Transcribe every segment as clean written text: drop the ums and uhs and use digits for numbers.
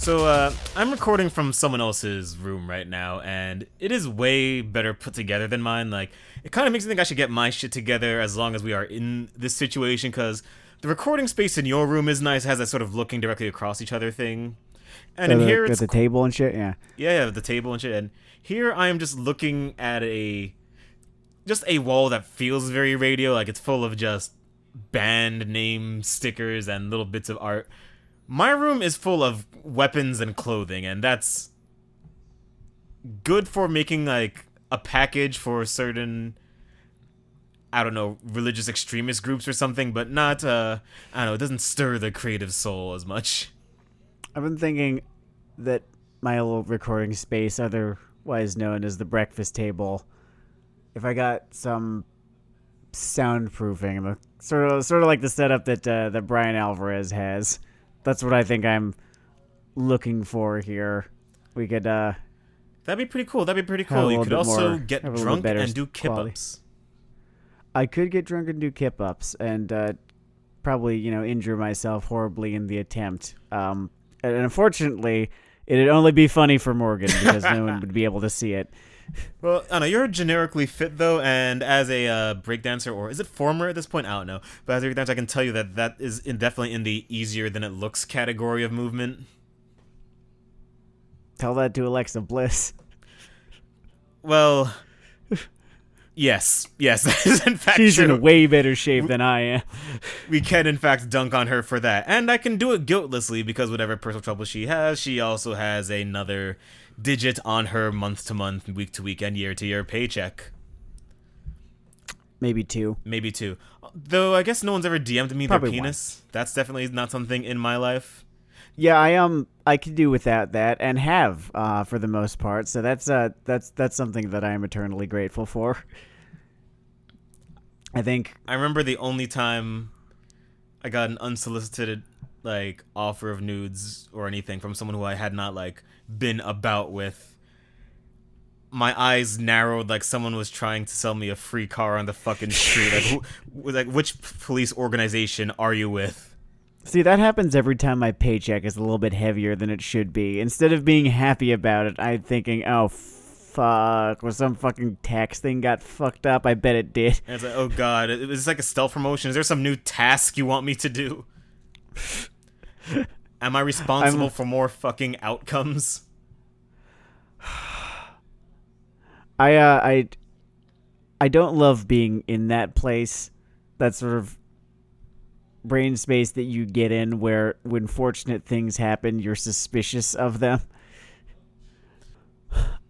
I'm recording from someone else's room right now, and it is way better put together than mine. Like, it kind of makes me think I should get my shit together as long as we are in this situation, because the recording space in your room is nice, has that sort of looking directly across each other thing. And in here, it's the table and shit. yeah, the table and shit. And here I am just looking at just a wall that feels very radio, like it's full of just band name stickers and little bits of art. My room is full of weapons and clothing, and that's good for making like a package for certain, I don't know, religious extremist groups or something, but not I don't know, it doesn't stir the creative soul as much. I've been thinking that my little recording space, otherwise known as the breakfast table, if I got some soundproofing, sort of like the setup that Brian Alvarez has. That's what I think I'm looking for here. We could that'd be pretty cool. You could also get drunk and do quality. kip-ups. I could get drunk and do kip-ups and probably, injure myself horribly in the attempt. And unfortunately, it'd only be funny for Morgan because no one would be able to see it. Well, I don't know, you're generically fit, though, and as a breakdancer, or is it former at this point? I don't know. But as a breakdancer, I can tell you that is definitely in the easier than it looks category of movement. Tell that to Alexa Bliss. Well, yes, that is in fact She's true. in way better shape than I am. We can, in fact, dunk on her for that. And I can do it guiltlessly, because whatever personal trouble she has, she also has another digit on her month-to-month, week-to-week, and year-to-year paycheck. Maybe two. Though I guess no one's ever DM'd me Probably their penis. That's definitely not something in my life. Yeah, I could do without that, and have for the most part. So that's something that I am eternally grateful for. I remember the only time I got an unsolicited offer of nudes or anything from someone who I had not been about with. My eyes narrowed like someone was trying to sell me a free car on the fucking street. Which police organization are you with? See, that happens every time my paycheck is a little bit heavier than it should be. Instead of being happy about it, I'm thinking, oh, fuck, was some fucking tax thing got fucked up? I bet it did. And it's like, oh god, is this like a stealth promotion? Is there some new task you want me to do? Am I responsible for more fucking outcomes? I don't love being in that place. That sort of brain space that you get in where when fortunate things happen, you're suspicious of them.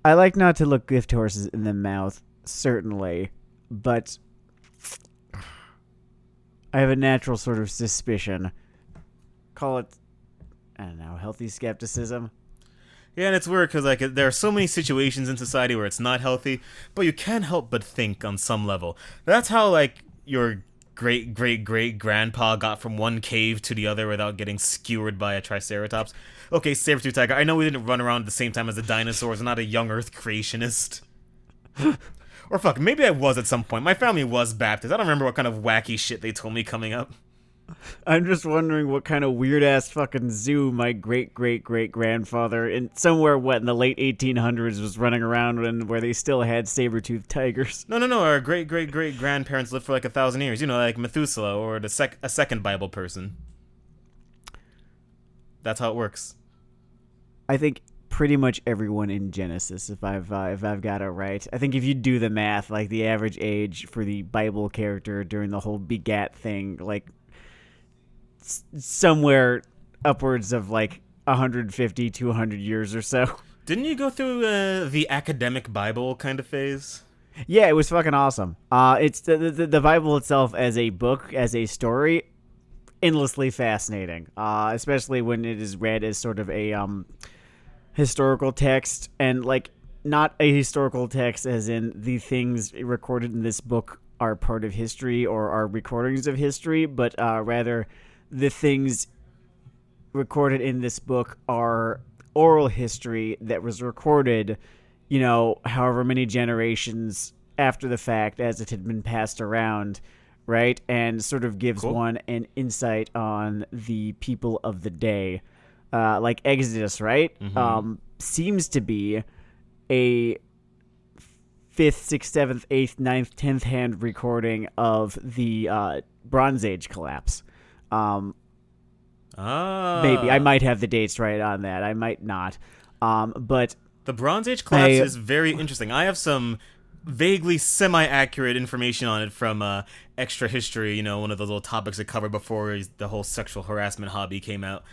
I like not to look gift horses in the mouth, certainly, but I have a natural sort of suspicion. Call it, I don't know, healthy skepticism. Yeah, and it's weird because there are so many situations in society where it's not healthy, but you can't help but think on some level. That's how your great-great-great-grandpa got from one cave to the other without getting skewered by a triceratops. Okay, saber-tooth tiger, I know we didn't run around at the same time as the dinosaurs. I'm not a young Earth creationist. Or fuck, maybe I was at some point. My family was Baptist. I don't remember what kind of wacky shit they told me coming up. I'm just wondering what kind of weird-ass fucking zoo my great-great-great-grandfather in somewhere, in the late 1800s was running around where they still had saber-toothed tigers. No. Our great-great-great-grandparents lived for 1,000 years. You know, like Methuselah or a second Bible person. That's how it works. I think pretty much everyone in Genesis, if I've got it right. I think if you do the math, the average age for the Bible character during the whole begat thing, somewhere upwards of 150 to 100 years or so. Didn't you go through the academic Bible kind of phase? Yeah, it was fucking awesome. It's the Bible itself as a book, as a story, endlessly fascinating. Especially when it is read as sort of a historical text, and not a historical text as in the things recorded in this book are part of history or are recordings of history, but rather the things recorded in this book are oral history that was recorded, however many generations after the fact as it had been passed around, right? And sort of gives one an insight on the people of the day. like Exodus, right? Seems to be a 5th, 6th, 7th, 8th, 9th, 10th hand recording of the Bronze Age collapse. Maybe I might have the dates right on that. I might not. But the Bronze Age collapse is very interesting. I have some vaguely semi-accurate information on it from Extra History, one of those little topics I covered before the whole sexual harassment hobby came out.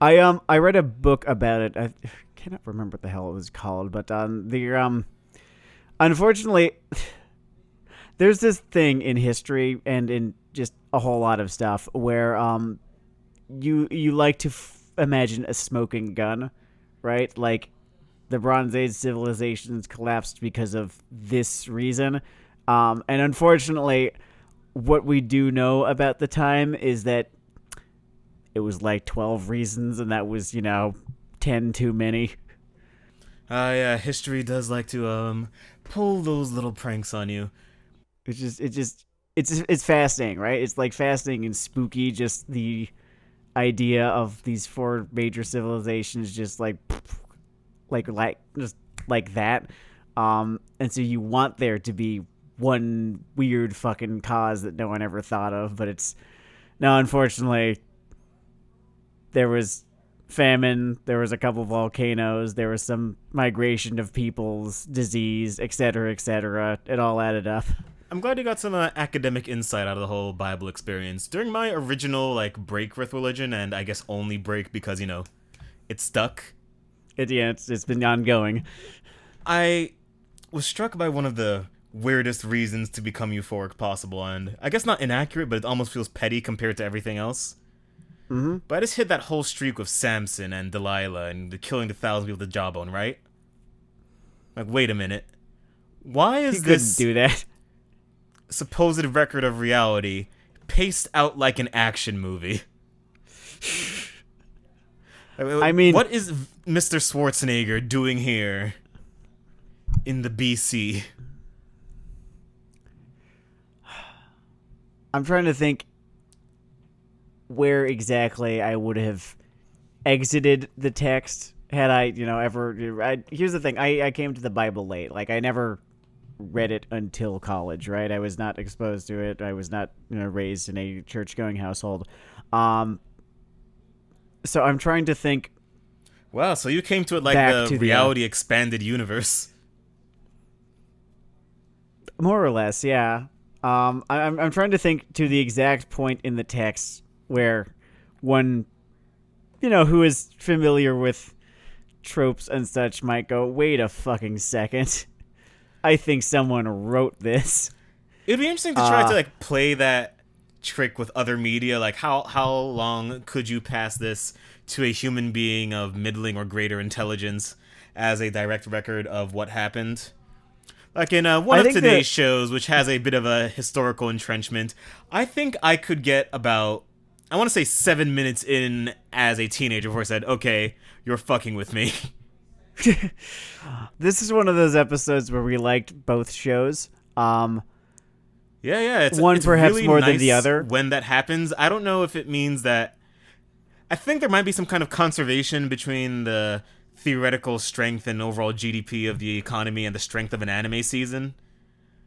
I read a book about it. I cannot remember what the hell it was called, but unfortunately, there's this thing in history and in just a whole lot of stuff where you like to imagine a smoking gun, right? Like the Bronze Age civilizations collapsed because of this reason, and unfortunately, what we do know about the time is that it was like 12 reasons, and that was 10 too many. Yeah, history does like to pull those little pranks on you. It's fascinating, right? It's like fascinating and spooky, just the idea of these 4 major civilizations just like that. And so you want there to be one weird fucking cause that no one ever thought of, but unfortunately, there was famine, there was a couple volcanoes, there was some migration of peoples, disease, etc., etc. It all added up. I'm glad you got some academic insight out of the whole Bible experience. During my original break with religion, and I guess only break because it stuck. It's been ongoing. I was struck by one of the weirdest reasons to become euphoric possible, and I guess not inaccurate, but it almost feels petty compared to everything else. Mm-hmm. But I just hit that whole streak with Samson and Delilah and the killing the 1,000 people with the jawbone, right? Wait a minute. Why is this do that supposed record of reality paced out like an action movie? I mean, what is Mr. Schwarzenegger doing here in the BC? I'm trying to think where exactly I would have exited the text had I, ever. Here's the thing: I came to the Bible late. I never read it until college, right? I was not exposed to it. I was not, raised in a church-going household. So I'm trying to think. Wow, so you came to it like the reality expanded universe. More or less, yeah. I'm trying to think to the exact point in the text where one, who is familiar with tropes and such might go, wait a fucking second. I think someone wrote this. It'd be interesting to try to play that trick with other media. How long could you pass this to a human being of middling or greater intelligence as a direct record of what happened? In one of today's shows, which has a bit of a historical entrenchment, I think I could get about, I want to say 7 minutes in as a teenager before I said, okay, you're fucking with me. This is one of those episodes where we liked both shows. Yeah, it's perhaps really more nice than the other. When that happens, I don't know if it means that. I think there might be some kind of conservation between the theoretical strength and overall GDP of the economy and the strength of an anime season.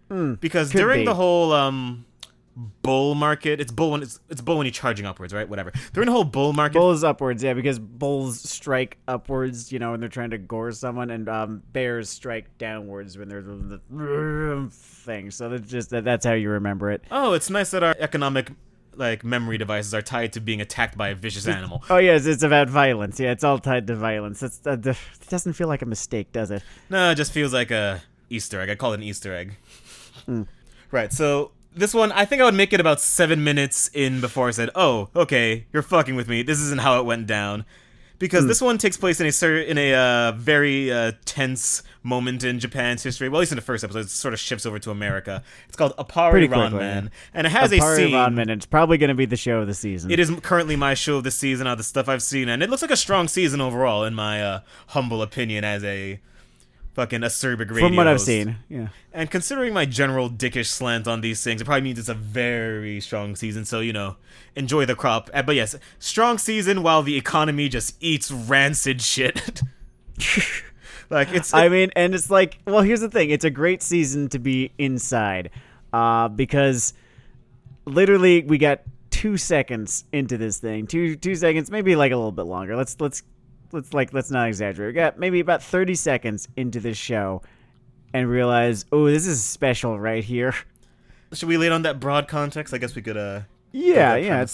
Because during the whole bull market, it's bull when you're charging upwards, right? Whatever. During the whole bull market, bull is upwards, yeah, because bulls strike upwards, when they're trying to gore someone, and bears strike downwards when they're the thing. So that's how you remember it. Oh, it's nice that our economic memory devices are tied to being attacked by a vicious animal. Oh yes, it's about violence. Yeah, it's all tied to violence. It doesn't feel like a mistake, does it? No, it just feels like a Easter egg. I call it an Easter egg. Right, so this one, I think I would make it about 7 minutes in before I said, oh, okay, you're fucking with me. This isn't how it went down. Because this one takes place in a very tense moment in Japan's history. Well, at least in the first episode, it sort of shifts over to America. It's called Appare Ranman, and it has Appare a scene. Ranman, it's probably going to be the show of the season. It is currently my show of the season out of the stuff I've seen, and it looks like a strong season overall, in my humble opinion, as a fucking acerbic radio From what I've host. seen, yeah. And considering my general dickish slant on these things, it probably means it's a very strong season. So, enjoy the crop. But yes, strong season while the economy just eats rancid shit. And it's like, well, here's the thing. It's a great season to be inside, because literally we got 2 seconds into this thing. Two seconds, maybe like a little bit longer. Let's not exaggerate. We got maybe about 30 seconds into this show and realize, oh, this is special right here. Should we lay on that broad context? I guess we could. Yeah.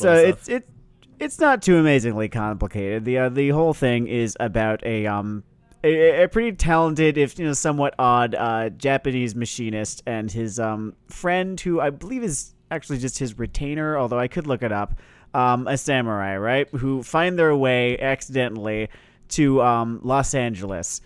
It's not too amazingly complicated. The whole thing is about a pretty talented, if somewhat odd, Japanese machinist and his friend, who I believe is actually just his retainer, although I could look it up. A samurai, right? Who find their way accidentally to Los Angeles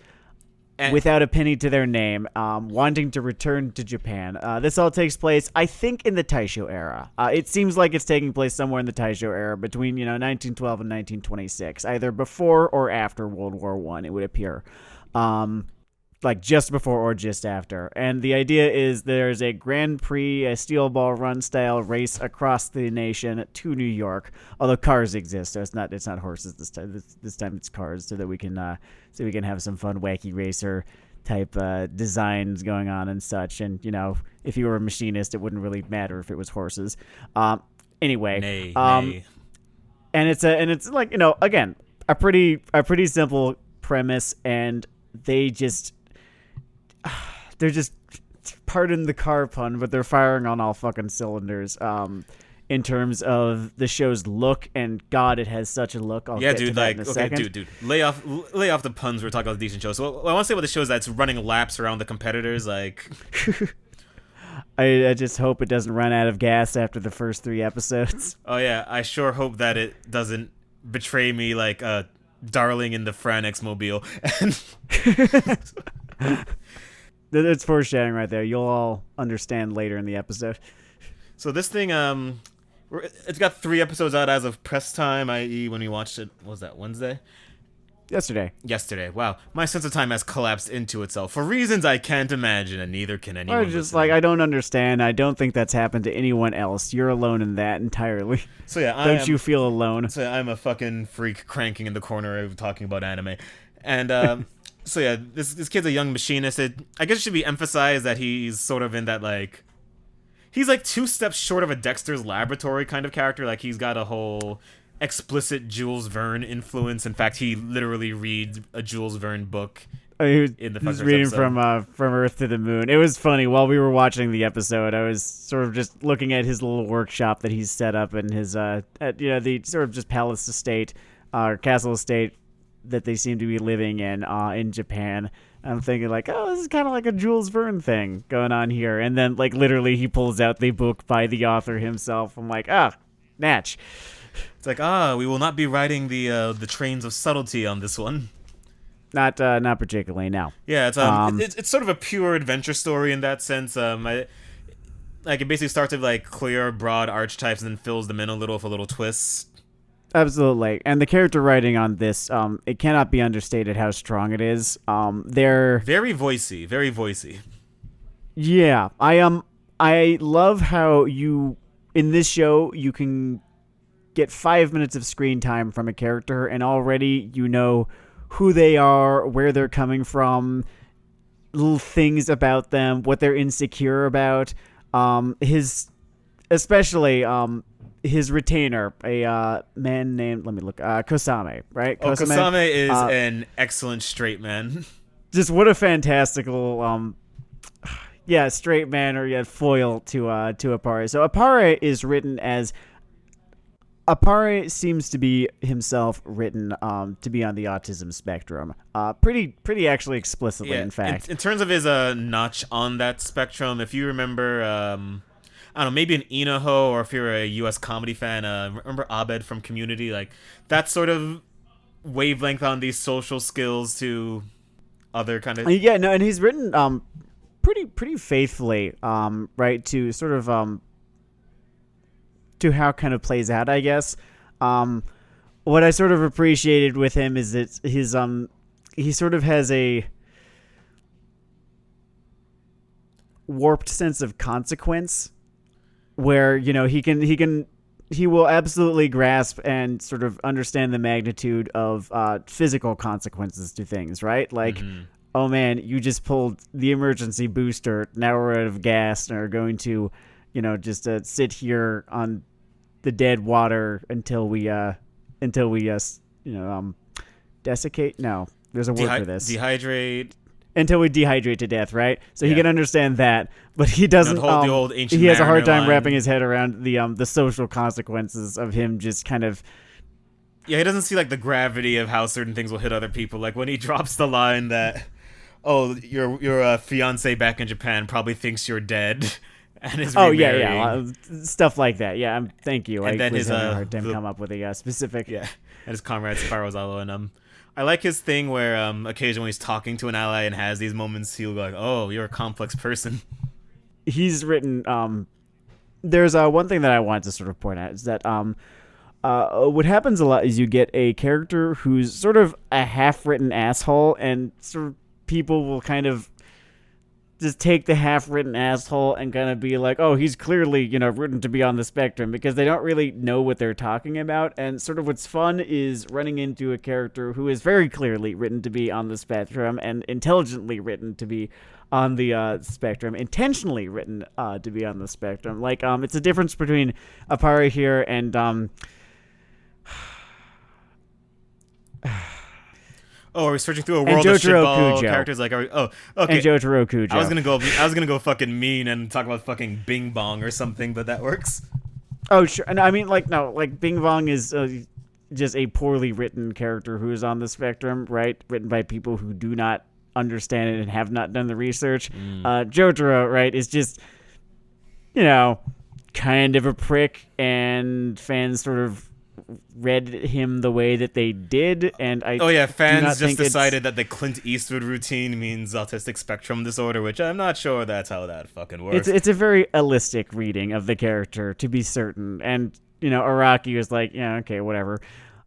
without a penny to their name, wanting to return to Japan. This all takes place, I think, in the Taisho era. It seems like it's taking place somewhere in the Taisho era between 1912 and 1926, either before or after World War I, it would appear. Like just before or just after. And the idea is there's a Grand Prix, a steel ball run style race across the nation to New York. Although cars exist, so it's not horses this time. This time it's cars, so that we can have some fun wacky racer type designs going on and such. And if you were a machinist, it wouldn't really matter if it was horses. Anyway, Nay. and it's like again a pretty simple premise, and they're just, pardon the car pun, but they're firing on all fucking cylinders in terms of the show's look, and God, it has such a look. I'll get to that in a second. Dude, lay off the puns. We're talking about a decent show. So what I want to say about the show is that it's running laps around the competitors, like... I just hope it doesn't run out of gas after the first 3 episodes. Oh yeah, I sure hope that it doesn't betray me like a darling in the Franex mobile. It's foreshadowing right there. You'll all understand later in the episode. So this thing, it's got 3 episodes out as of press time, i.e. when we watched it, what was that, Wednesday? Yesterday. Wow. My sense of time has collapsed into itself for reasons I can't imagine, and neither can anyone. Or just I don't understand. I don't think that's happened to anyone else. You're alone in that entirely. So yeah, don't you feel alone? So I'm a fucking freak cranking in the corner of talking about anime. And so yeah, this kid's a young machinist. I guess it should be emphasized that he's sort of in that he's 2 steps short of a Dexter's Laboratory kind of character. Like he's got a whole explicit Jules Verne influence. In fact, he literally reads a Jules Verne book. In the first reading episode. From Earth to the Moon. It was funny. While we were watching the episode, I was sort of just looking at his little workshop that he's set up in his the sort of just palace estate, castle estate that they seem to be living in Japan. I'm thinking this is kind of like a Jules Verne thing going on here. And then literally he pulls out the book by the author himself. I'm like, Natch. It's we will not be riding the trains of subtlety on this one. Not particularly, no. Yeah, it's sort of a pure adventure story in that sense. It basically starts with clear, broad archetypes and then fills them in a little with a little twist. Absolutely, and the character writing on this, it cannot be understated how strong it is. They're very voicey. Yeah, I love how in this show you can get 5 minutes of screen time from a character, and already you know who they are, where they're coming from, little things about them, what they're insecure about. Especially his retainer, a man named, let me look, Kosame, right? Kosame is an excellent straight man. Just what a fantastical, straight man or foil to Appare. So Appare is written as... Appare seems to be himself written to be on the autism spectrum. Pretty actually explicitly, in fact. In terms of his notch on that spectrum, if you remember, I don't know, maybe an Inaho, or if you're a U.S. comedy fan, remember Abed from Community? That sort of wavelength on these social skills to other kind of... Yeah, no, and he's written pretty faithfully, right, to sort of... to how it kind of plays out, I guess. What I sort of appreciated with him is that his he sort of has warped sense of consequence where, he will absolutely grasp and sort of understand the magnitude of physical consequences to things, right? Like, oh man, you just pulled the emergency booster. Now we're out of gas and are going to, just sit here on the dead water until we desiccate. No, there's a word for this. Dehydrate. Until we dehydrate to death, right? So he can understand that, but he doesn't. The old ancient he has a hard time line. wrapping his head around the social consequences of him just kind of. Yeah, he doesn't see like the gravity of how certain things will hit other people. Like when he drops the line that, "Oh, your fiance back in Japan probably thinks you're dead," and is remarrying. Stuff like that. Yeah, thank you. And then was having a hard time come up with a specific. Yeah, and his comrade Spyrozawa, and I like his thing where occasionally when he's talking to an ally and has these moments, he'll go like, "Oh, you're a complex person." He's written. There's one thing that I want to sort of point out is that what happens a lot is you get a character who's sort of a half-written asshole, and sort of people will kind of just take the half-written asshole and kind of be like, oh, he's clearly, written to be on the spectrum, because they don't really know what they're talking about. And sort of what's fun is running into a character who is very clearly written to be on the spectrum and intelligently written to be on the spectrum, intentionally written to be on the spectrum. Like, it's a difference between Appare here and oh, are we searching through a world of shitball characters? Like, okay. And Jotaro Kujo. I was gonna go fucking mean and talk about fucking Bing Bong or something, but that works. Oh, sure. And I mean, like Bing Bong is just a poorly written character who is on the spectrum, right? Written by people who do not understand it and have not done the research. Jotaro, right, is just, kind of a prick, and fans sort of read him the way that they did, and fans just decided that the Clint Eastwood routine means autistic spectrum disorder, which I'm not sure that's how that fucking works. It's a very holistic reading of the character, to be certain, and Araki was like, yeah, okay, whatever.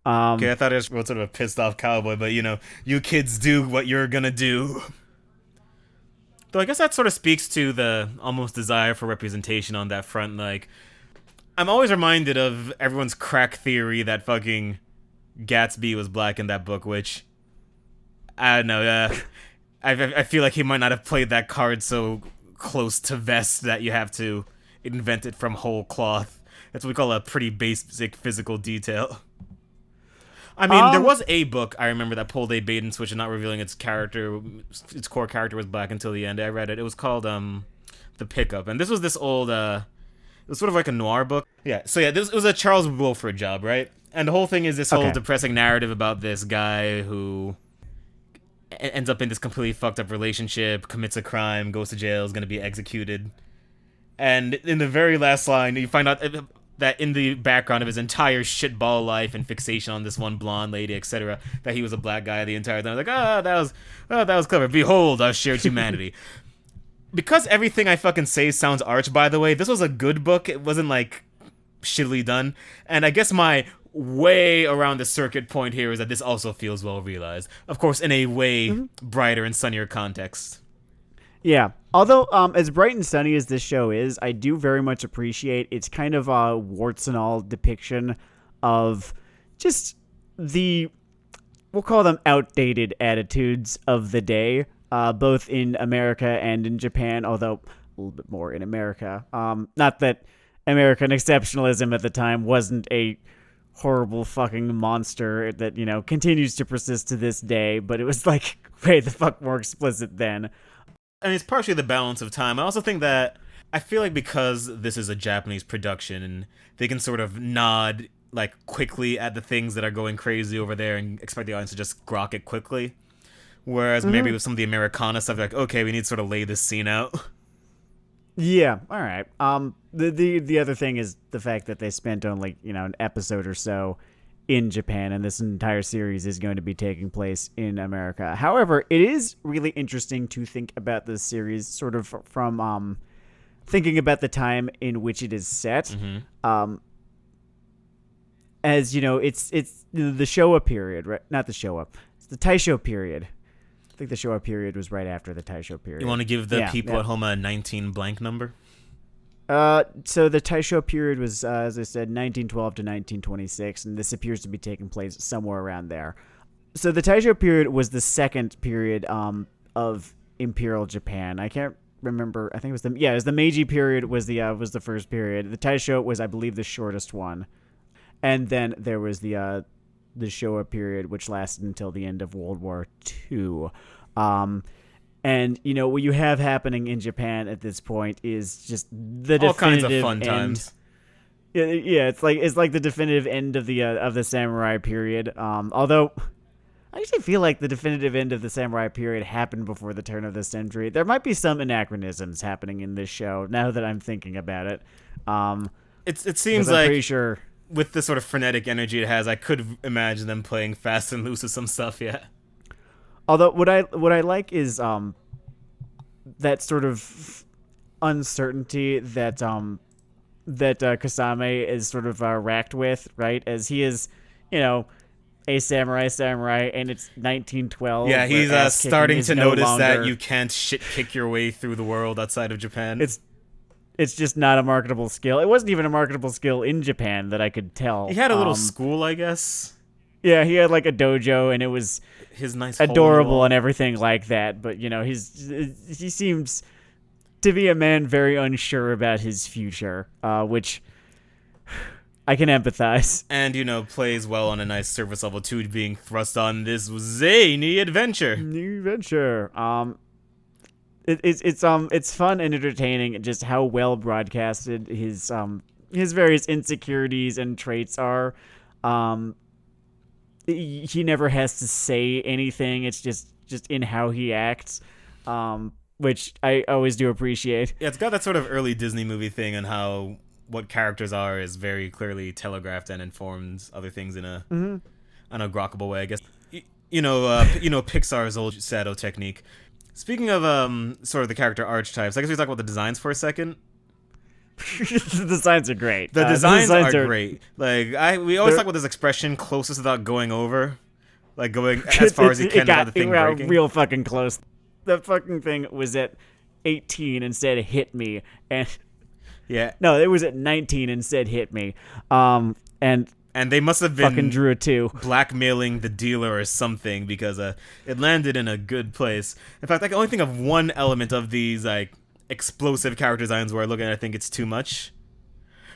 Okay, I thought it was sort of a pissed off cowboy, but you kids do what you're gonna do. Though I guess that sort of speaks to the almost desire for representation on that front. Like, I'm always reminded of everyone's crack theory that fucking Gatsby was black in that book, which, I don't know, I feel like he might not have played that card so close to vest that you have to invent it from whole cloth. That's what we call a pretty basic physical detail. I mean, there was a book I remember that pulled a bait and switch and not revealing its core character was black until the end. I read it. It was called The Pickup, and this was this old it was sort of like a noir book. Yeah. So yeah, it was a Charles Wilford job, right? And the whole thing is this whole depressing narrative about this guy who ends up in this completely fucked up relationship, commits a crime, goes to jail, is going to be executed. And in the very last line, you find out that in the background of his entire shitball life and fixation on this one blonde lady, etc., that he was a black guy the entire time. I was like, that was clever. Behold our shared humanity. Because everything I fucking say sounds arch, by the way, this was a good book. It wasn't, like, shittily done. And I guess my way around the circuit point here is that this also feels well realized. Of course, in a way brighter and sunnier context. Yeah. Although, as bright and sunny as this show is, I do very much appreciate its kind of warts and all depiction of just we'll call them outdated attitudes of the day, both in America and in Japan, although a little bit more in America. Not that American exceptionalism at the time wasn't a horrible fucking monster that, continues to persist to this day, but it was like way the fuck more explicit then. I mean, it's partially the balance of time. I also think that I feel like because this is a Japanese production and they can sort of nod like quickly at the things that are going crazy over there and expect the audience to just grok it quickly. Whereas maybe with some of the Americana stuff, like, okay, we need to sort of lay this scene out. Yeah, all right. The other thing is the fact that they spent only, an episode or so in Japan, and this entire series is going to be taking place in America. However, it is really interesting to think about this series sort of from thinking about the time in which it is set. As, it's the Showa period, right? Not the Showa. It's the Taisho period. think the Showa period was right after the Taisho period. You want to give the people at home a 19 blank number? So the Taisho period was, as I said, 1912 to 1926, and this appears to be taking place somewhere around there. So the Taisho period was the second period of Imperial Japan. I can't remember. I think it was the Meiji period was the first period. The Taisho was, I believe, the shortest one, and then there was the Showa period, which lasted until the end of World War II. And, you know, what you have happening in Japan at this point is just the all definitive kinds of fun end. times. Yeah, it's like the definitive end of the samurai period. Although I actually feel like the definitive end of the samurai period happened before the turn of the century. There might be some anachronisms happening in this show now that I'm thinking about it. It seems like, pretty sure, with the sort of frenetic energy it has, I could imagine them playing fast and loose with some stuff. Yeah. although what I like is that sort of uncertainty that Kasame is sort of racked with, right? As he is, you know, a samurai, and it's 1912. Yeah, he's starting to no notice longer, that you can't shit kick your way through the world outside of Japan. It's just not a marketable skill. It wasn't even a marketable skill in Japan that I could tell. He had a little school, I guess. Yeah, he had like a dojo, and it was his nice adorable and everything like that. But you know, he seems to be a man very unsure about his future, which I can empathize. And, you know, plays well on a nice surface level too, being thrust on this zany adventure. New adventure. It's fun and entertaining just how well broadcasted his various insecurities and traits are. He never has to say anything. It's just in how he acts, which I always do appreciate. Yeah, it's got that sort of early Disney movie thing on how what characters are is very clearly telegraphed and informs other things in a grokable way, I guess. You know, Pixar's old shadow technique. Speaking of sort of the character archetypes, I guess we talk about the designs for a second. The designs are great. The designs are great. Like we always talk about this expression "closest without going over," like going as far as you can without the thing breaking. Real fucking close. The fucking thing was at 18 and said "hit me," and yeah, no, it was at 19 and said "hit me," and they must have been fucking drew a 2, blackmailing the dealer or something, because it landed in a good place. In fact, I can only think of one element of these like explosive character designs where I look at it, I think it's too much,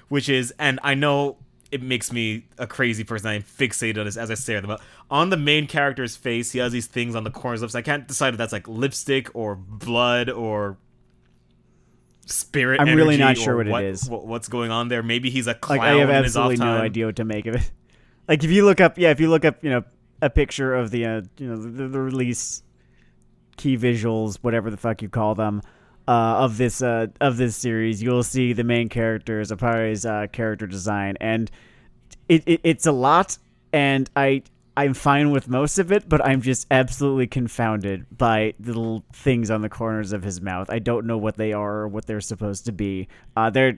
which is, and I know it makes me a crazy person, I'm fixated on this as I stare at them, but on the main character's face, he has these things on the corners of his lips. I can't decide if that's like lipstick or blood or spirit. I'm really not sure what it is. What's going on there? Maybe he's a clown. Like, I have in his off absolutely no time. idea what to make of it. Like if you look up, you know, a picture of the the release key visuals, whatever the fuck you call them, of this series, you'll see the main character's Appare's character design, and it's a lot, and I'm fine with most of it, but I'm just absolutely confounded by the little things on the corners of his mouth. I don't know what they are or what they're supposed to be. If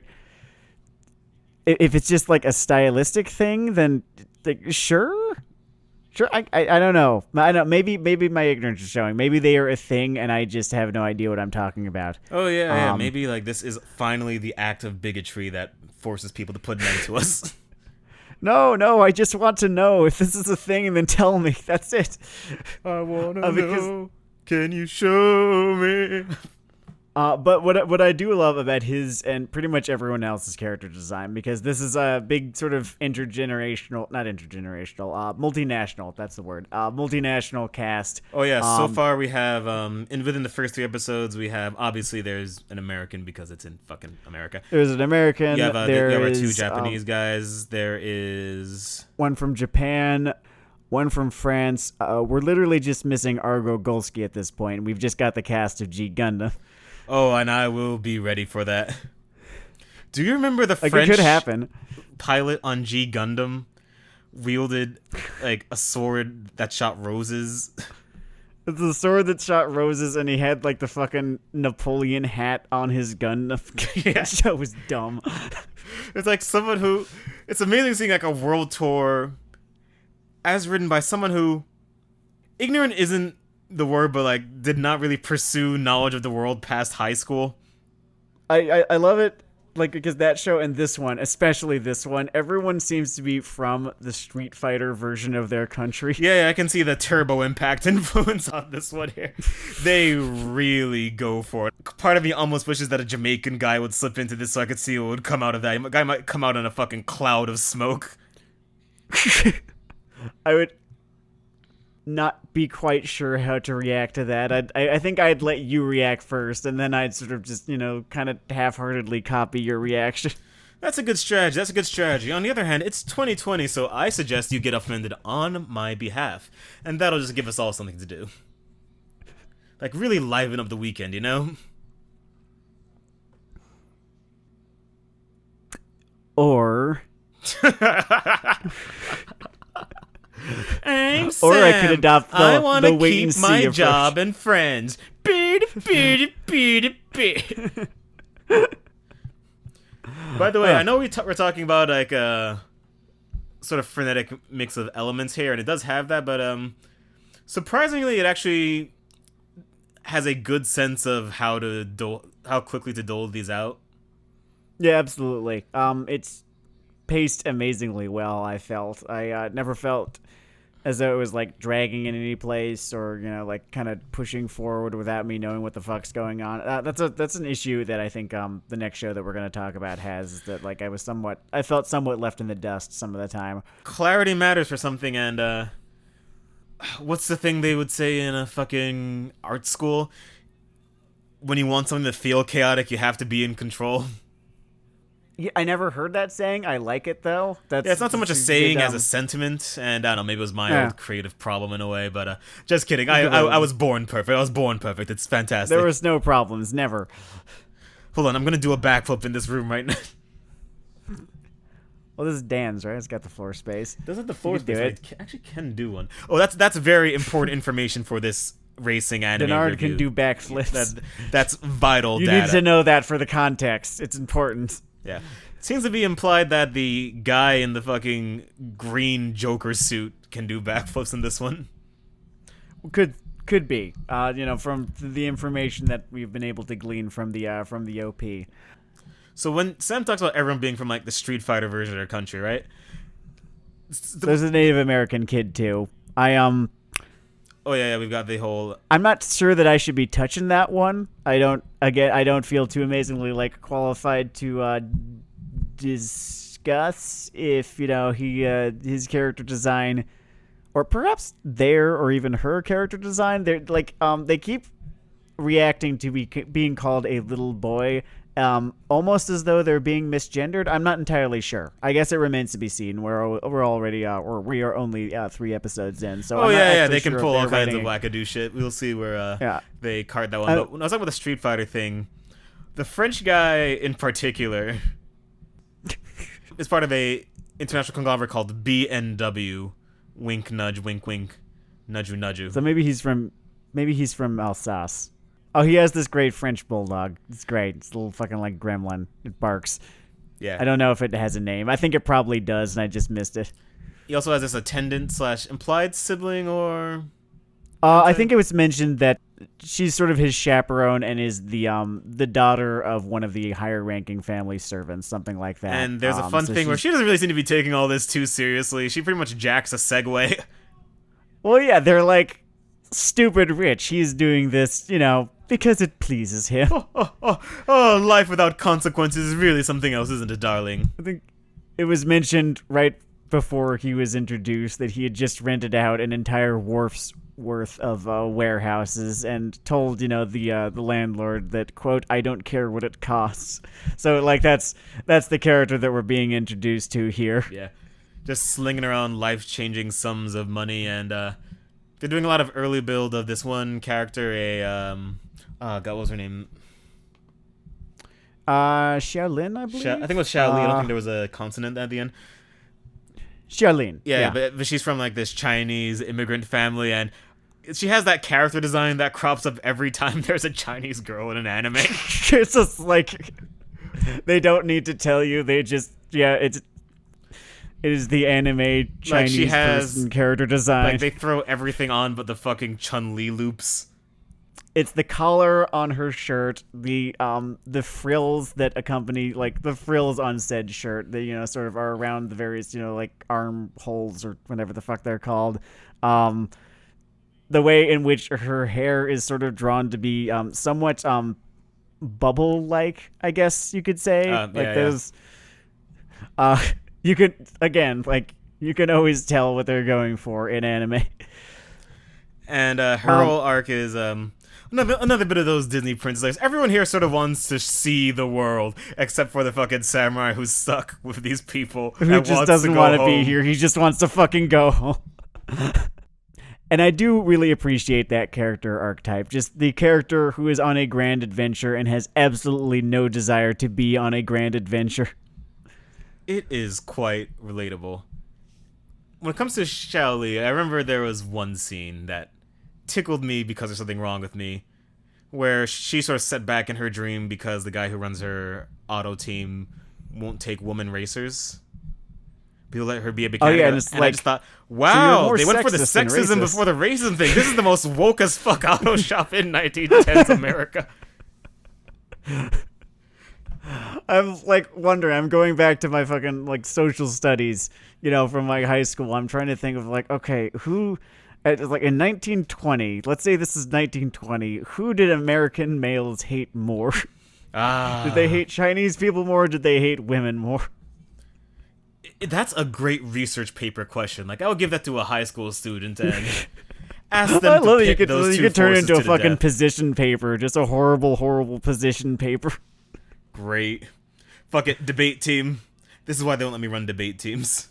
it's just like a stylistic thing, then like, sure. I don't know. Maybe my ignorance is showing. Maybe they are a thing, and I just have no idea what I'm talking about. Oh yeah. Maybe like this is finally the act of bigotry that forces people to put an end to us. No, I just want to know if this is a thing, and then tell me. That's it. I want to know. Can you show me? But what I do love about his and pretty much everyone else's character design, because this is a big sort of multinational, that's the word, multinational cast. Oh yeah, so far we have, within the first 3 episodes, we have, obviously there's an American because it's in fucking America. There's an American, you have there our is 2 Japanese guys, there is one from Japan, one from France. We're literally just missing Argo Golsky at this point. We've just got the cast of G Gundam. Oh, and I will be ready for that. Do you remember the like French it could happen. pilot on G Gundam wielded like a sword that shot roses? It's the sword that shot roses, and he had like the fucking Napoleon hat on his gun. Yeah. That show was dumb. It's like someone who... It's amazing seeing like a world tour as written by someone who... Ignorant isn't the word, but like did not really pursue knowledge of the world past high school. I love it, like, because that show and this one, especially this one, everyone seems to be from the Street Fighter version of their country. Yeah, I can see the Turbo Impact influence on this one here. They really go for it. Part of me almost wishes that a Jamaican guy would slip into this so I could see what would come out of that. A guy might come out in a fucking cloud of smoke. I would not be quite sure how to react to that. I think I'd let you react first, and then I'd sort of just, kind of half-heartedly copy your reaction. That's a good strategy. On the other hand, it's 2020, so I suggest you get offended on my behalf. And that'll just give us all something to do. Like, really liven up the weekend, you know? Or... I'm Sam. Or I could adopt I want to wait and keep see my approach. job and friends. By the way, I know we're talking about like a sort of frenetic mix of elements here, and it does have that, but surprisingly, it actually has a good sense of how quickly to dole these out. Yeah, absolutely. It's paced amazingly well. I felt I never felt as though it was like dragging in any place or like kind of pushing forward without me knowing what the fuck's going on. That's an issue that I think the next show that we're going to talk about has, is that like I felt somewhat left in the dust some of the time. Clarity matters for something, and what's the thing they would say in a fucking art school? When you want something to feel chaotic, you have to be in control. Yeah, I never heard that saying. I like it though. It's not so much a saying as a sentiment, and I don't know, maybe it was my old creative problem in a way, but just kidding. I was born perfect. It's fantastic. There was no problems, never. Hold on, I'm gonna do a backflip in this room right now. Well, this is Dan's, right? It's got the floor space. Doesn't the floor space? I actually can do one. Oh, that's very important information for this racing anime Dennard review. can do backflips. That's vital you data. need to know that for the context. It's important. Yeah. It seems to be implied that the guy in the fucking green Joker suit can do backflips in this one. Could be. From the information that we've been able to glean from the OP. So when Sam talks about everyone being from like the Street Fighter version of their country, right? There's a Native American kid too. Oh yeah, we've got the whole. I'm not sure that I should be touching that one. I don't feel too amazingly like qualified to discuss if his character design, or perhaps their or even her character design. They're like they keep reacting to being called a little boy. Almost as though they're being misgendered. I'm not entirely sure. I guess it remains to be seen. We're already we are only 3 episodes in. So they can pull all kinds of wackadoo shit. We'll see where they card that one. But when I was talking about the Street Fighter thing, the French guy in particular is part of a international conglomerate called BNW. Wink nudge, wink wink, nudgeu nudgeu. So maybe he's from Alsace. Oh, he has this great French bulldog. It's great. It's a little fucking like gremlin. It barks. Yeah. I don't know if it has a name. I think it probably does, and I just missed it. He also has this attendant / implied sibling, or... I think it was mentioned that she's sort of his chaperone and is the daughter of one of the higher-ranking family servants, something like that. And there's a fun thing where she doesn't really seem to be taking all this too seriously. She pretty much jacks a Segway. Well, yeah, they're like stupid rich. He's doing this, because it pleases him. Life without consequences is really something else, isn't it, darling? I think it was mentioned right before he was introduced that he had just rented out an entire wharf's worth of warehouses and told, the landlord that, quote, I don't care what it costs. So, like, that's the character that we're being introduced to here. Yeah. Just slinging around life-changing sums of money, and they're doing a lot of early build of this one character, God, what was her name? Xiaolin, I believe? I think it was Xiaoli. I don't think there was a consonant at the end. Xiaolin. Yeah, but she's from like this Chinese immigrant family, and she has that character design that crops up every time there's a Chinese girl in an anime. It's just like they don't need to tell you. They just It is the anime Chinese she has, person character design. Like, they throw everything on but the fucking Chun-Li loops. It's the collar on her shirt, the frills that accompany, like, the frills on said shirt that, you know, sort of are around the various, you know, like, arm holes or whatever the fuck they're called. The way in which her hair is sort of drawn to be somewhat bubble-like, I guess you could say. Those... you could, again, like, you can always tell what they're going for in anime. And her whole arc is another bit of those Disney princesses. Everyone here sort of wants to see the world, except for the fucking samurai who's stuck with these people. Who just doesn't want to be here. He just wants to fucking go home. And I do really appreciate that character archetype. Just the character who is on a grand adventure and has absolutely no desire to be on a grand adventure. It is quite relatable. When it comes to Xiaoli, I remember there was one scene that tickled me because there's something wrong with me, where she sort of set back in her dream because the guy who runs her auto team won't take woman racers. People let her be a mechanic. Oh yeah, and it's I just thought, wow, they went for the sexism before the racism thing. This is the most woke as fuck auto shop in 1910s America. I'm like wondering. I'm going back to my fucking like social studies, you know, from like high school. I'm trying to think of like, okay, who, like in 1920. Let's say this is 1920. Who did American males hate more? Did they hate Chinese people more? Or did they hate women more? That's a great research paper question. Like, I would give that to a high school student and ask them to pick those two forces to the death. You could turn it into a fucking position paper. Just a horrible, horrible position paper. Great. Fuck it, debate team. This is why they don't let me run debate teams.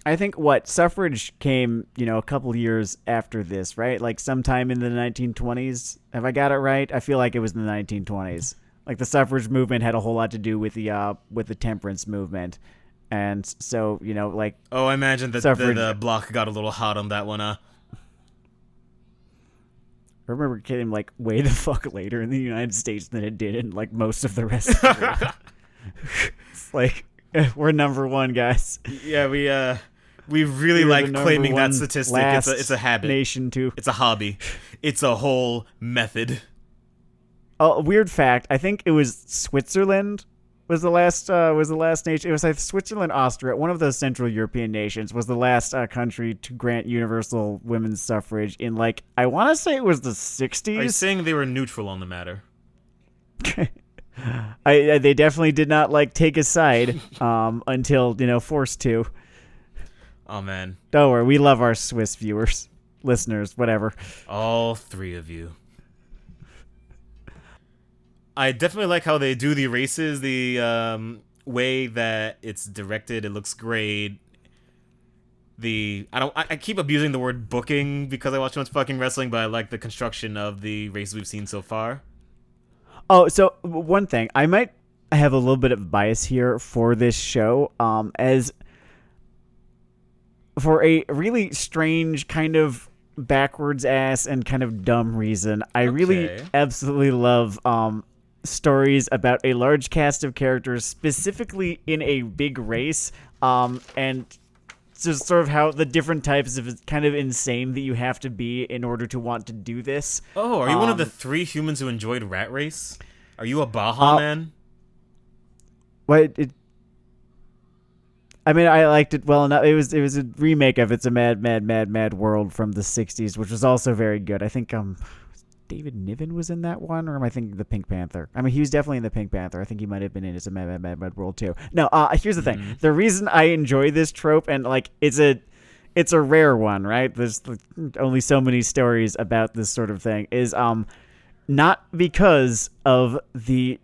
I think suffrage came, you know, a couple years after this, right? Like sometime in the 1920s. Have I got it right? I feel like it was in the 1920s. Like the suffrage movement had a whole lot to do with the temperance movement. And so, you know, like... Oh, I imagine that the block got a little hot on that one, huh? I remember it came, like, way the fuck later in the United States than it did in, like, most of the rest of the world. It's like, we're number one, guys. Yeah, we really like claiming that statistic. It's a habit. Nation, too. It's a hobby. It's a whole method. Oh, a weird fact. I think it was Switzerland was the last nation. It was like Switzerland, Austria, one of those Central European nations was the last country to grant universal women's suffrage in, like, I want to say it was the 60s. Are you saying they were neutral on the matter? They definitely did not, like, take a side until, you know, forced to. Oh, man. Don't worry, we love our Swiss viewers, listeners, whatever. All three of you. I definitely like how they do the races, the way that it's directed. It looks great. I keep abusing the word booking because I watch too much fucking wrestling, but I like the construction of the races we've seen so far. Oh, so one thing, I might have a little bit of bias here for this show, as for a really strange kind of backwards ass and kind of dumb reason. I really absolutely love stories about a large cast of characters, specifically in a big race, and just sort of how the different types of kind of insane that you have to be in order to want to do this. Oh, are you one of the 3 humans who enjoyed Rat Race? Are you a Baja man? I mean, I liked it well enough. It was a remake of It's a Mad, Mad, Mad, Mad World from the 60s, which was also very good. I think David Niven was in that one, or am I thinking the Pink Panther? I mean, he was definitely in the Pink Panther. I think he might have been in It's a Mad, Mad, Mad, Mad World too. No, here's the thing. The reason I enjoy this trope, and like it's a rare one, right? There's only so many stories about this sort of thing. Is not because of the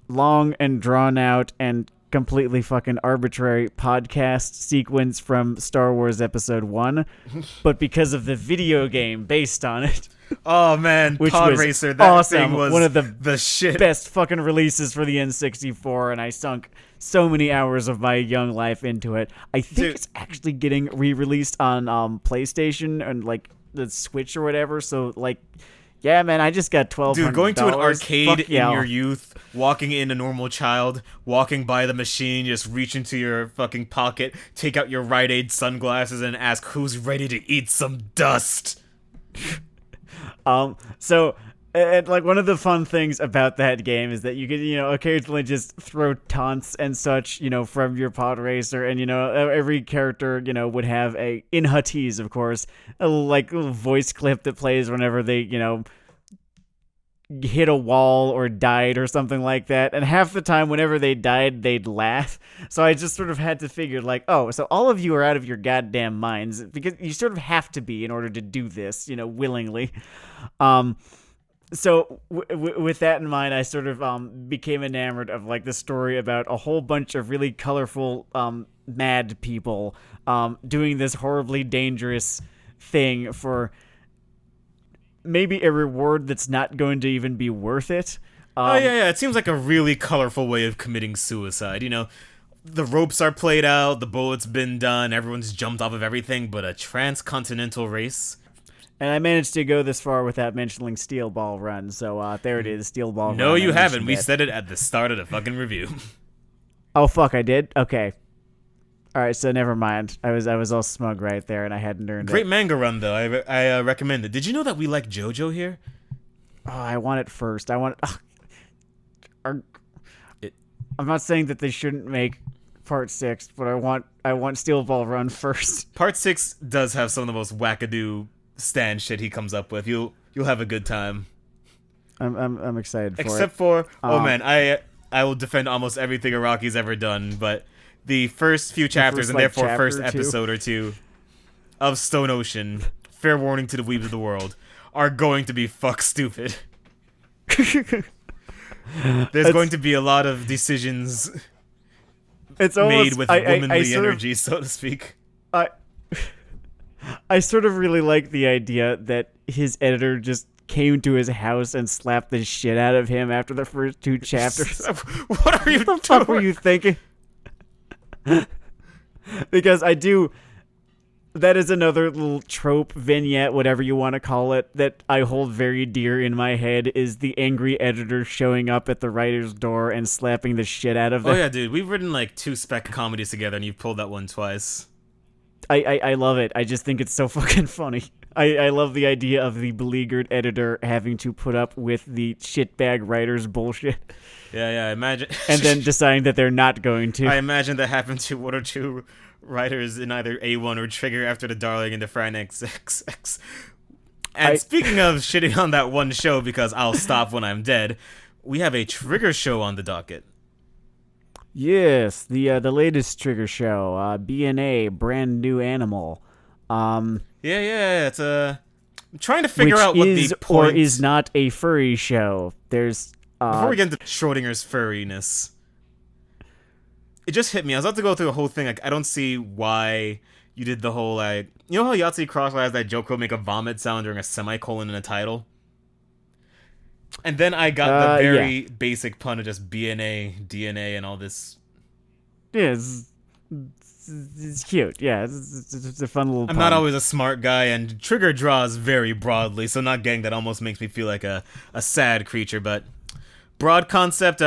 long and drawn out and completely fucking arbitrary podcast sequence from Star Wars Episode 1, but because of the video game based on it. Oh man, which Pod was Racer, that awesome. thing was one of the shit. Best fucking releases for the N64, and I sunk so many hours of my young life into it. I think it's actually getting re-released on PlayStation and like the Switch or whatever, so like, yeah man, I just got $1,200. Dude, going to an arcade in your youth walking in a normal child, walking by the machine, just reach into your fucking pocket, take out your Rite Aid sunglasses, and ask who's ready to eat some dust. So, and like one of the fun things about that game is that you can, occasionally just throw taunts and such, from your pod racer, and every character, would have in Huttese, of course, a little voice clip that plays whenever they, hit a wall or died or something like that. And half the time, whenever they died, they'd laugh. So I just sort of had to figure, oh, so all of you are out of your goddamn minds, because you sort of have to be in order to do this, willingly. So with that in mind, I sort of became enamored of the story about a whole bunch of really colorful mad people doing this horribly dangerous thing for maybe a reward that's not going to even be worth it. Yeah, it seems like a really colorful way of committing suicide. The ropes are played out, the bullet's been done, everyone's jumped off of everything but a transcontinental race. And I managed to go this far without mentioning Steel Ball Run, so there it is, Steel Ball Run. No, you haven't. We said it at the start of the fucking review. Oh, fuck, I did? Okay. Alright, so never mind. I was all smug right there, and I hadn't earned Great it. manga run, though. I recommend it. Did you know that we like JoJo here? Oh, I want it first. I want I'm not saying that they shouldn't make Part 6, but I want Steel Ball Run first. Part 6 does have some of the most wackadoo stand shit he comes up with. You'll have a good time. I'm excited for it. Except for man, I will defend almost everything Araki's ever done, but the first few chapters and therefore first episode or two of Stone Ocean, fair warning to the weebs of the world, are going to be fuck stupid. There's going to be a lot of decisions made with womanly energy, so to speak. I sort of really like the idea that his editor just came to his house and slapped the shit out of him after the first 2 chapters. What are you What the fuck were you thinking? Because that is another little trope, vignette, whatever you want to call it, that I hold very dear in my head, is the angry editor showing up at the writer's door and slapping the shit out of them. Oh yeah, dude, we've written 2 spec comedies together and you've pulled that one twice. I love it. I just think it's so fucking funny. I love the idea of the beleaguered editor having to put up with the shitbag writer's bullshit. Yeah, I imagine. And then deciding that they're not going to. I imagine that happened to 1 or 2 writers in either A1 or Trigger after the Darling and the Fran XXX. And speaking of shitting on that one show because I'll stop when I'm dead, we have a Trigger show on the docket. Yes, the latest Trigger show, BNA, Brand New Animal. Yeah, it's I'm trying to figure out what the or point is not a furry show. There's before we get into Schrodinger's furriness, it just hit me. I was about to go through the whole thing. I don't see why you did the whole how Yahtzee Crossfire has that joke will make a vomit sound during a semicolon in a title. And then I got the very basic pun of just BNA, DNA, and all this. Yeah, it's cute. Yeah, it's a fun little pun. I'm not always a smart guy, and Trigger draws very broadly, so not getting that almost makes me feel like a sad creature, but broad concept,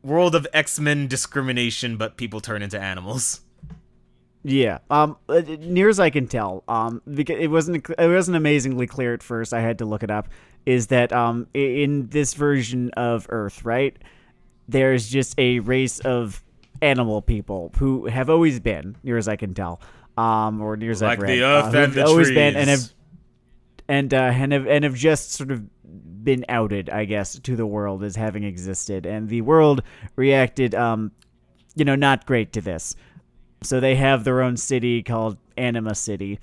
world of X-Men discrimination, but people turn into animals. Yeah. Near as I can tell, because it wasn't amazingly clear at first. I had to look it up. Is that in this version of Earth, right? There's just a race of animal people who have always been, near as I can tell, or near as I've read, the earth and the always trees. Been and have just sort of been outed, I guess, to the world as having existed, and the world reacted, not great to this. So they have their own city called Anima City,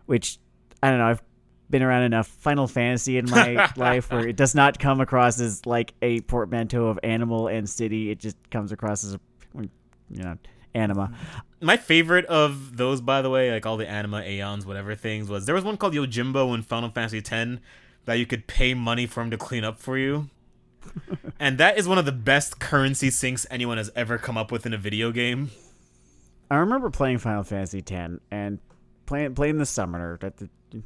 which, I don't know, I've been around enough Final Fantasy in my life where it does not come across as like a portmanteau of animal and city. It just comes across as anima. My favorite of those, by the way, like all the anima, aeons, whatever things, was there was one called Yojimbo in Final Fantasy X that you could pay money for him to clean up for you. And that is one of the best currency sinks anyone has ever come up with in a video game. I remember playing Final Fantasy X, and playing the summoner.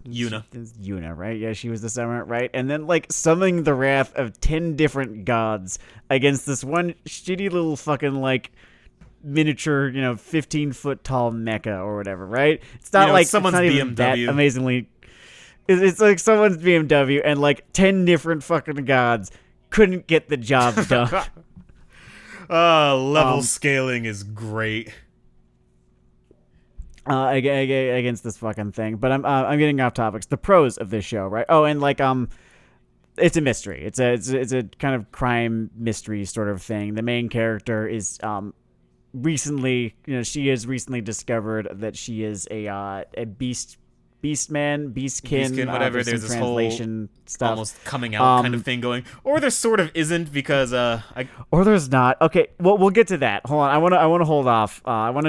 Yuna, right? Yeah, she was the summoner, right? And then like summoning the wrath of 10 different gods against this one shitty little fucking like miniature, 15-foot tall mecha or whatever, right? It's not like someone's it's not even that BMW. amazingly. It's like someone's BMW and like 10 different fucking gods couldn't get the job done. Level scaling is great. Against this fucking thing, but I'm getting off topics. The pros of this show, right? Oh, and like it's a mystery. It's a kind of crime mystery sort of thing. The main character is recently, she has recently discovered that she is a beastkin, whatever. There's this translation whole stuff almost coming out kind of thing going, or there sort of isn't because or there's not. Okay, well we'll get to that. Hold on, I want to hold off. I want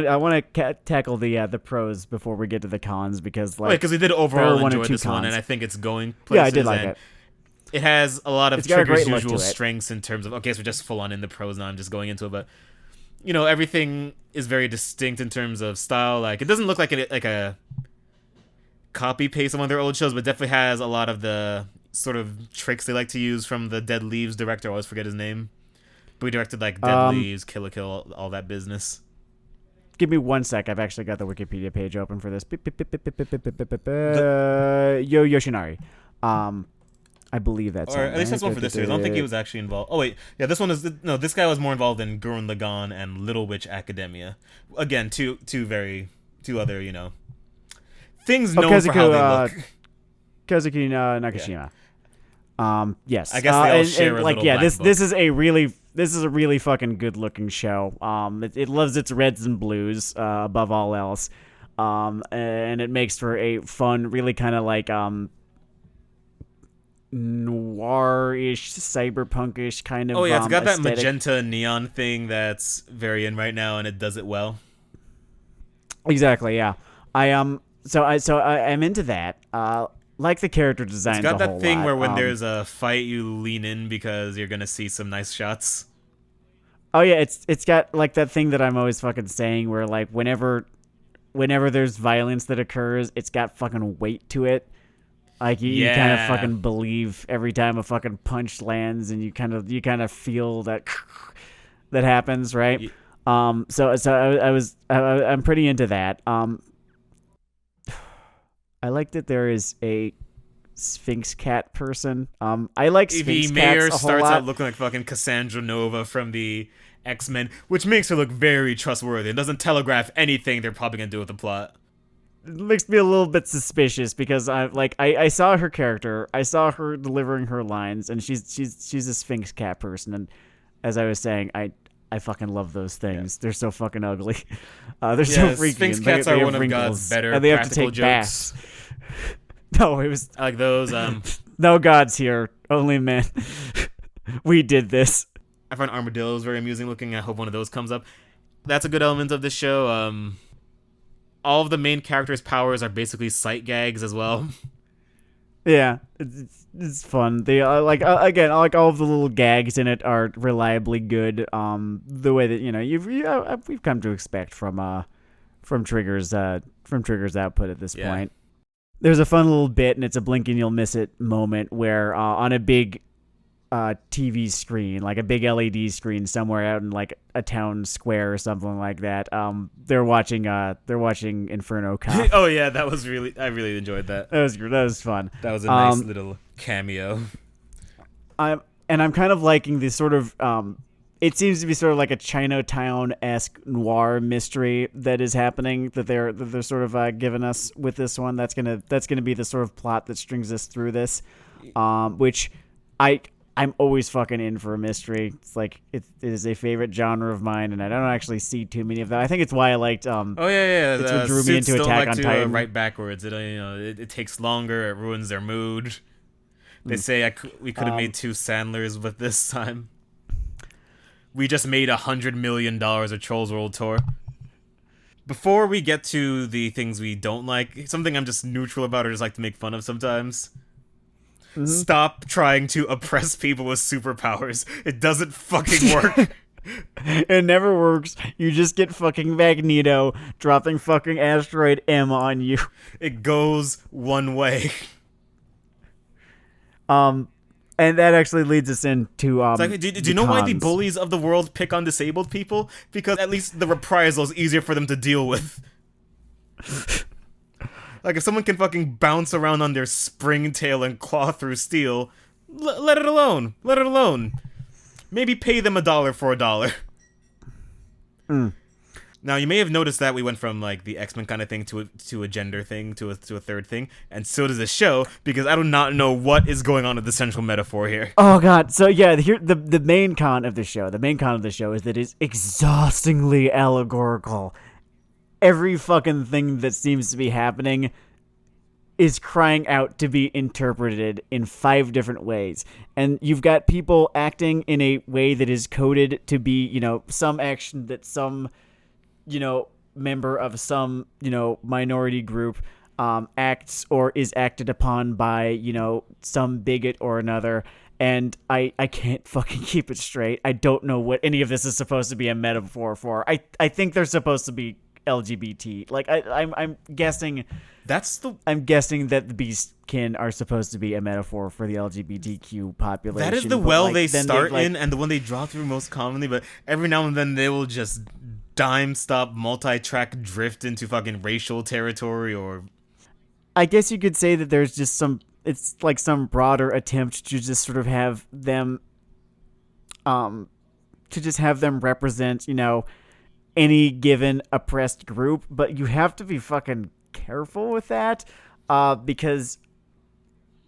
to tackle the pros before we get to the cons because because we did overall enjoy this one, and I think it's going places. Yeah, I did like it. It has a lot of Trigger's usual strengths in terms of so we're just full on in the pros now. I'm just going into it, but everything is very distinct in terms of style. Like it doesn't look like a copy paste of one of their old shows, but definitely has a lot of the sort of tricks they like to use from the Dead Leaves director. I always forget his name, but we directed like Dead Leaves, Kill la Kill, all that business. Give me 1 sec. I've actually got the Wikipedia page open for this. Yoshinari. I believe that's or at least that's one for this series. I don't think he was actually involved. Oh wait, yeah, this one is this guy was more involved in Gurren Lagann and Little Witch Academia. Again, two other things known for how they look. Kazuki Nakashima. Yeah. Yes. I guess they all share a little black book. This is a really fucking good looking show. It loves its reds and blues above all else. And it makes for a fun, really kind of like noir-ish, cyberpunk-ish kind of Oh yeah, it's got that aesthetic. magenta neon thing that's very in right now, and it does it well. Exactly, yeah. I'm into that. Like the character design. It's got that thing where when there's a fight, you lean in because you're gonna see some nice shots. Oh yeah, it's got like that thing that I'm always fucking saying, where like whenever there's violence that occurs, it's got fucking weight to it. Like you kind of fucking believe every time a fucking punch lands, and you kind of feel that that happens, right? I'm pretty into that. I like that there is a Sphinx cat person. I like Sphinx the cats mayor a whole starts lot. out looking like fucking Cassandra Nova from the X-Men, which makes her look very trustworthy. It doesn't telegraph anything they're probably gonna do with the plot. It makes me a little bit suspicious because I saw her character, I saw her delivering her lines, and she's a Sphinx cat person, and as I was saying, I fucking love those things. Yeah. They're so fucking ugly. They're so freaky. Sphinx cats are one of God's better and they have to practical take jokes. Baths. No, it was I like those. No gods here, only men. We did this. I find armadillos very amusing looking. I hope one of those comes up. That's a good element of this show. All of the main characters' powers are basically sight gags as well. Yeah, it's fun. They again, like all of the little gags in it are reliably good. The way that we've come to expect from Trigger's output at this point. There's a fun little bit, and it's a blink and you'll miss it moment where on a big TV screen, like a big LED screen somewhere out in like a town square or something like that, they're watching Inferno Cop. Oh yeah, I really enjoyed that. That was fun. That was a nice little cameo. I'm kind of liking this sort of it seems to be sort of like a Chinatown-esque noir mystery that is happening that they're sort of giving us with this one. That's gonna be the sort of plot that strings us through this, which I'm always fucking in for a mystery. It's like it is a favorite genre of mine, and I don't actually see too many of them. I think it's why I liked. Oh yeah. It's what drew me into Attack on Titan. Write backwards. It takes longer. It ruins their mood. They say we could have made 2 Sandlers with this time. We just made $100 million of Trolls World Tour. Before we get to the things we don't like, something I'm just neutral about or just like to make fun of sometimes. Mm-hmm. Stop trying to oppress people with superpowers. It doesn't fucking work. It never works. You just get fucking Magneto dropping fucking Asteroid M on you. It goes one way. And that actually leads us into It's like, do you know why the bullies of the world pick on disabled people? Because at least the reprisal is easier for them to deal with. Like, if someone can fucking bounce around on their spring tail and claw through steel, let it alone. Let it alone. Maybe pay them $1 for $1. Now, you may have noticed that we went from, like, the X-Men kind of thing to a gender thing, to a third thing, and so does the show, because I do not know what is going on with the central metaphor here. Oh, God. So, yeah, here the main con of the show, is that it's exhaustingly allegorical. Every fucking thing that seems to be happening is crying out to be interpreted in 5 different ways. And you've got people acting in a way that is coded to be, some action that some, member of some, minority group acts or is acted upon by, some bigot or another. And I can't fucking keep it straight. I don't know what any of this is supposed to be a metaphor for. I think they're supposed to be LGBT. Like I'm guessing I'm guessing that the beastkin are supposed to be a metaphor for the LGBTQ population. That is the they start in and the one they draw through most commonly, but every now and then they will just dime stop multi-track drift into fucking racial territory. Or I guess you could say that there's just it's like some broader attempt to just sort of have them represent, any given oppressed group, but you have to be fucking careful with that, because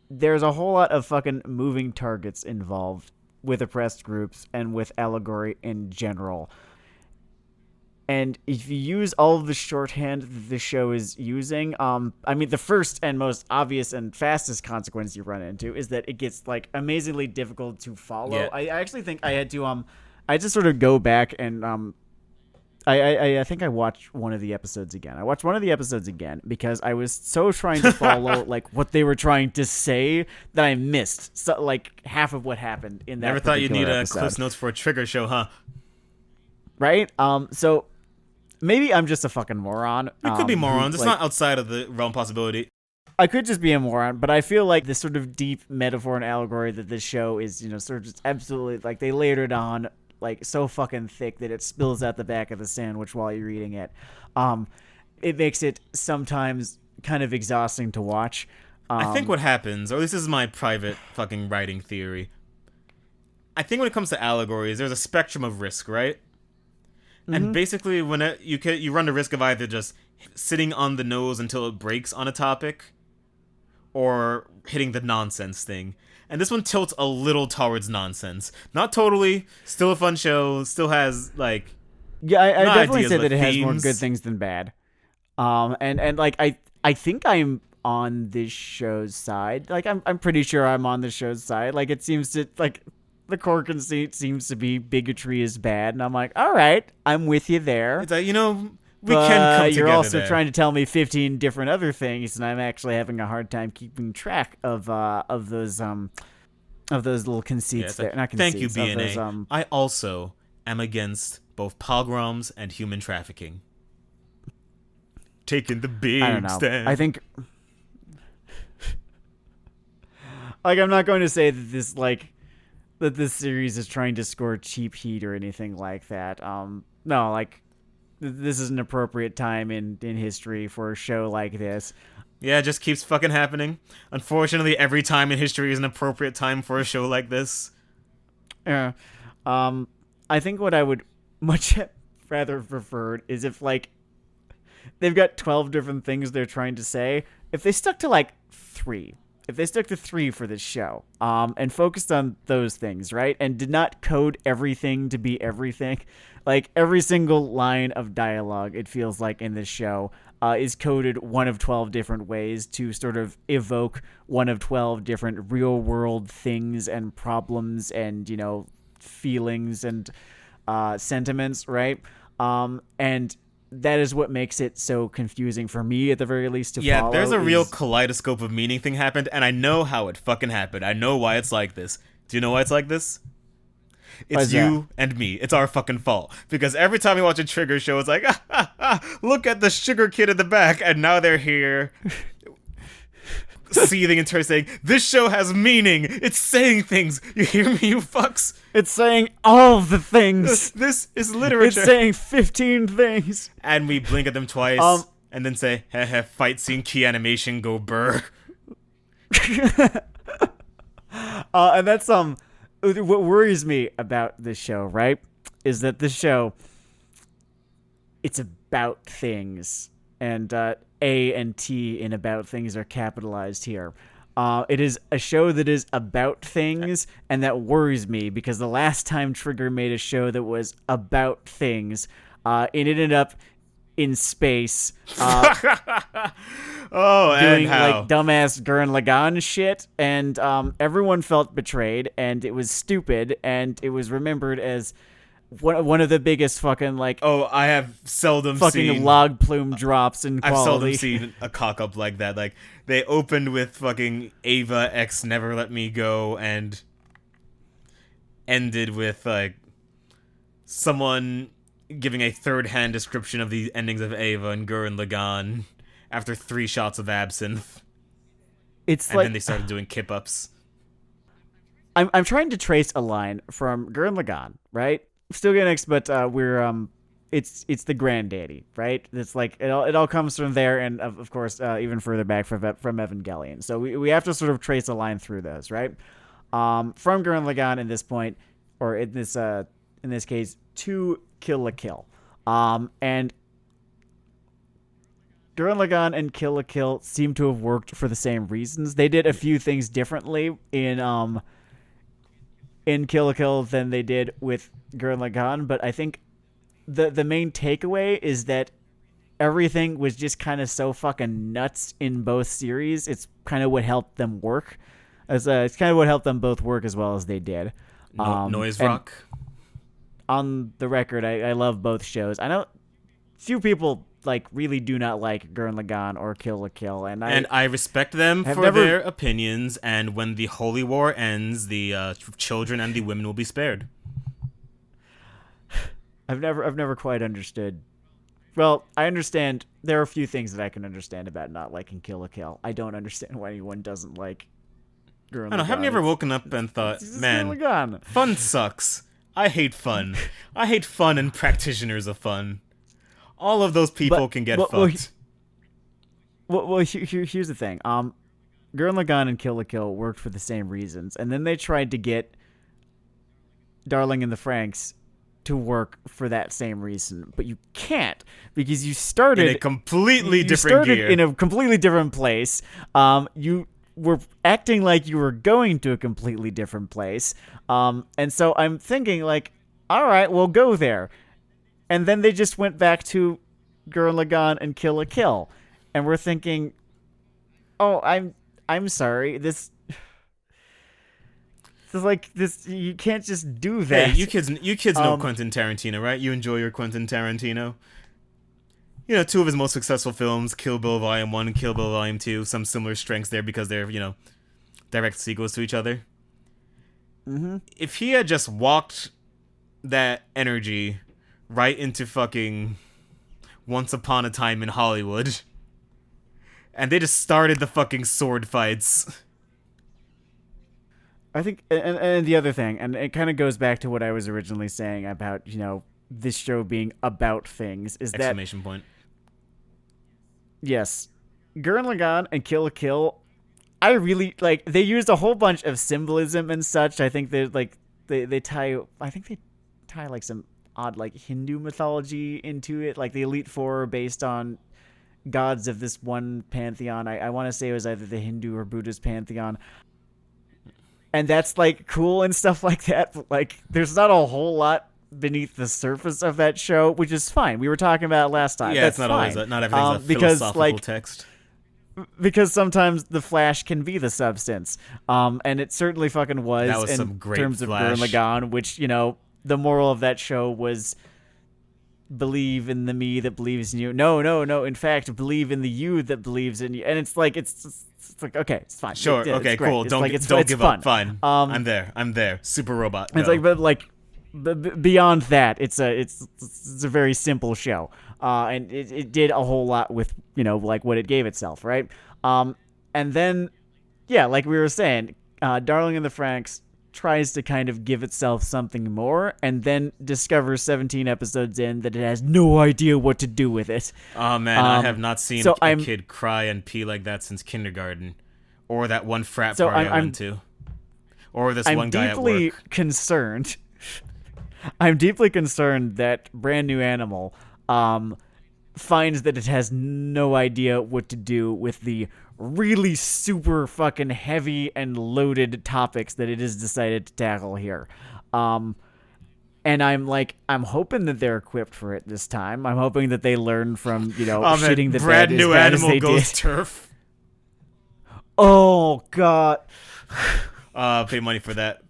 there's a whole lot of fucking moving targets involved with oppressed groups and with allegory in general. And if you use all of the shorthand that the show is using, the first and most obvious and fastest consequence you run into is that it gets like amazingly difficult to follow. Yeah. I actually think I had to I just sort of go back and I think I watched one of the episodes again. I watched one of the episodes again because I was so trying to follow like what they were trying to say that I missed like half of what happened in that. Never thought you'd need a Cliff Notes for a trigger show, huh? Right? So maybe I'm just a fucking moron. You could be morons. It's not outside of the realm possibility. I could just be a moron, but I feel like this sort of deep metaphor and allegory that this show is, sort of just absolutely like they layered it on like so fucking thick that it spills out the back of the sandwich while you're eating it. It makes it sometimes kind of exhausting to watch. I think what happens, or at least this is my private fucking writing theory, I think when it comes to allegories, there's a spectrum of risk, right? Mm-hmm. And basically, when you run the risk of either just sitting on the nose until it breaks on a topic, or hitting the nonsense thing. And this one tilts a little towards nonsense. Not totally. Still a fun show. Still has, like... Yeah, I definitely say that it has more good things than bad. And like, I think I'm on this show's side. Like, I'm pretty sure I'm on the show's side. Like, it seems to... Like, the core conceit seems to be bigotry is bad. And I'm like, all right, I'm with you there. It's like, we can come together. You're also there. Trying to tell me 15 different other things, and I'm actually having a hard time keeping track of those little conceits there. Not conceits. Thank you, BNA. I also am against both pogroms and human trafficking. Taking the big stand. I think, like, I'm not going to say that this series is trying to score cheap heat or anything like that. No, like. This is an appropriate time in history for a show like this. Yeah, it just keeps fucking happening. Unfortunately, every time in history is an appropriate time for a show like this. Yeah. I think what I would much rather preferred is if, like, they've got 12 different things they're trying to say. If they stuck to, like, 3. If they stuck to 3 for this show, and focused on those things, right? And did not code everything to be everything. Like, every single line of dialogue, it feels like, in this show, is coded one of 12 different ways to sort of evoke one of 12 different real-world things and problems and, feelings and sentiments, right? And that is what makes it so confusing for me, at the very least, to follow. Yeah, there's a real kaleidoscope of meaning thing happened, and I know how it fucking happened. I know why it's like this. Do you know why it's like this? It's Why's you and me. It's our fucking fault. Because every time we watch a Trigger show, it's like, look at the sugar kid in the back, and now they're here seething in terror saying, this show has meaning. It's saying things. You hear me, you fucks? It's saying all the things. This is literature. It's saying 15 things. And we blink at them twice, and then say, heh, fight scene key animation, go burr. And that's what worries me about this show, right? Is that this show, it's about things, and A and T in about things are capitalized here. It is a show that is about things, and that worries me because the last time Trigger made a show that was about things, it ended up in space. Doing like dumbass Gurren Lagann shit, and everyone felt betrayed, and it was stupid, and it was remembered as one of the biggest fucking like I have seldom fucking seen log plume drops in quality. I've seldom seen a cock up like that. Like they opened with fucking Ava X Never Let Me Go and ended with like someone giving a third-hand description of the endings of Ava and Gurren Lagann after 3 shots of absinthe. It's and like, then they started doing kip-ups. I'm trying to trace a line from Gurren Lagann, right? Still getting X, but we're it's the granddaddy, right? It's like it all comes from there, and of course even further back from Evangelion. So we have to sort of trace a line through those, right? From Gurren Lagann in this point, or in this case, to Kill la Kill, and Gurren Lagann and Kill la Kill seem to have worked for the same reasons. They did a few things differently in Kill la Kill than they did with Gurren Lagann, but I think the main takeaway is that everything was just kind of so fucking nuts in both series. It's kind of what helped them work. It's kind of what helped them both work as well as they did. Noise rock. On the record, I love both shows. I know few people like really do not like Gurren Lagann or Kill la Kill, and I respect them for their opinions. And when the Holy War ends, the children and the women will be spared. I've never quite understood. Well, I understand there are a few things that I can understand about not liking Kill la Kill. I don't understand why anyone doesn't like Gurren Lagann. I don't know. Haven't you ever woken up and thought, man, fun sucks. I hate fun. I hate fun and practitioners of fun. All of those people can get fucked. Well, here's the thing. Gurren Lagann and Kill la Kill worked for the same reasons, and then they tried to get Darling in the Franxx to work for that same reason, but you can't because you started in a completely different gear. In a completely different place. You were acting like you were going to a completely different place, and so I'm thinking like, all right, we'll go there. And then they just went back to Gurren Lagann and Kill la Kill. And we're thinking, oh, I'm sorry. This is like this. You can't just do that. Hey, you kids know Quentin Tarantino, right? You enjoy your Quentin Tarantino. You know, 2 of his most successful films, Kill Bill Volume 1 and Kill Bill Volume 2, some similar strengths there because they're, direct sequels to each other. Mm-hmm. If he had just walked that energy right into fucking Once Upon a Time in Hollywood, and they just started the fucking sword fights. I think, and the other thing, and it kind of goes back to what I was originally saying about, this show being about things, is that... Exclamation point. Yes. Gurren Lagann and Kill la Kill, I really, they used a whole bunch of symbolism and such. I think they tie some odd Hindu mythology into it, like the Elite Four are based on gods of this one pantheon. I want to say it was either the Hindu or Buddhist pantheon, and that's cool and stuff like that, but there's not a whole lot beneath the surface of that show, which is fine. We were talking about it last time. Yeah, that's it's not fine. always not everything's a philosophical text. Because sometimes the Flash can be the substance, and it certainly fucking was. That was in some great terms of Flash. Gurren Lagann, which the moral of that show was believe in the me that believes in you. No. In fact, believe in the you that believes in you. And it's like okay, it's fine. Sure. It's okay. Great. Cool. It's don't it's give fun. up. Fine. I'm there. Super robot. It's but beyond that, it's a very simple show, and it did a whole lot with like what it gave itself, right? And then yeah, like we were saying, Darling in the Franxx tries to kind of give itself something more, and then discovers 17 episodes in that it has no idea what to do with it. Oh man, I have not seen a kid cry and pee like that since kindergarten, or that one frat party I went to, or this one guy at work. I'm deeply concerned. I'm deeply concerned that Brand New Animal finds that it has no idea what to do with the really super fucking heavy and loaded topics that it has decided to tackle here. And I'm hoping that they're equipped for it this time. I'm hoping that they learn from, shitting the bed as bad as they did. Turf. Oh, God. Pay money for that.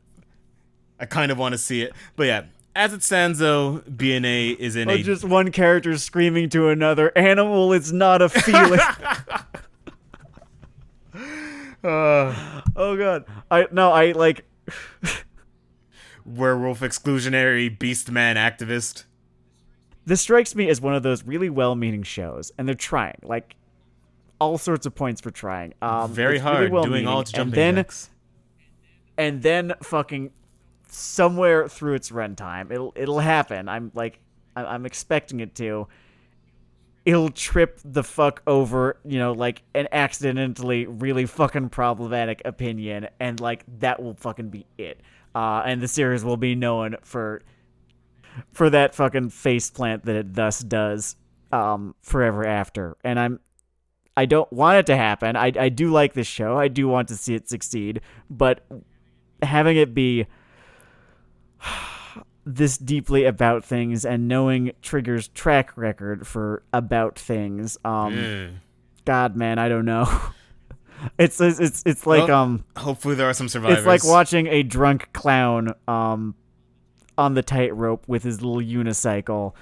I kind of want to see it. But yeah, as it stands, though, BNA is in just one character screaming to another, animal is not a feeling. Oh, God. Werewolf exclusionary beast man activist. This strikes me as one of those really well-meaning shows, and they're trying, like, all sorts of points for trying. Very hard, really doing all its jumping jacks. And then fucking somewhere through its runtime, it'll happen. I'm expecting it to. It'll trip the fuck over, an accidentally really fucking problematic opinion, and that will fucking be it. And the series will be known for that fucking faceplant that it thus does, forever after. And I don't want it to happen. I do like this show. I do want to see it succeed, but having it be this deeply about things and knowing Trigger's track record for about things, God, man, I don't know. It's like, hopefully there are some survivors. It's like watching a drunk clown on the tightrope with his little unicycle,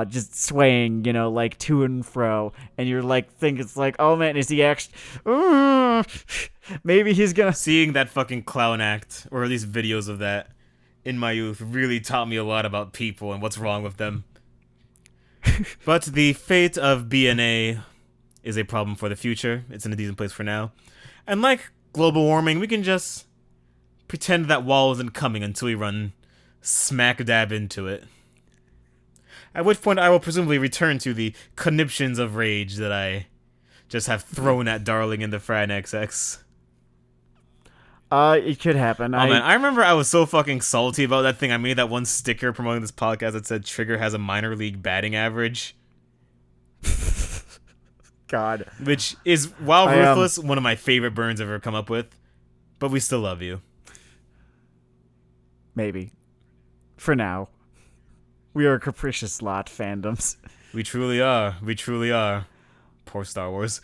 just swaying, to and fro, and you're it's like, oh man, is he actually? Maybe he's gonna. Seeing that fucking clown act, or at least videos of that, in my youth, really taught me a lot about people and what's wrong with them. But the fate of BNA is a problem for the future. It's in a decent place for now. And like global warming, we can just pretend that wall isn't coming until we run smack dab into it. At which point I will presumably return to the conniptions of rage that I just have thrown at Darling in the Fran XX. It could happen. Man, I remember I was so fucking salty about that thing. I made that one sticker promoting this podcast that said Trigger has a minor league batting average. God. Which is, while ruthless, one of my favorite burns I've ever come up with. But we still love you. Maybe. For now. We are capricious lot, fandoms. We truly are. We truly are. Poor Star Wars.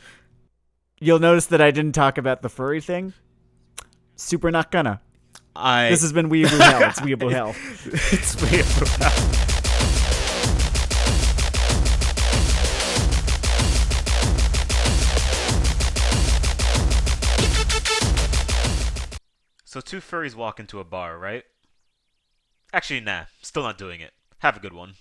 You'll notice that I didn't talk about the furry thing. Super not gonna. This has been Weeaboo Hell. It's Weeaboo Hell. It's Weeaboo Hell. So two furries walk into a bar, right? Actually, nah. Still not doing it. Have a good one.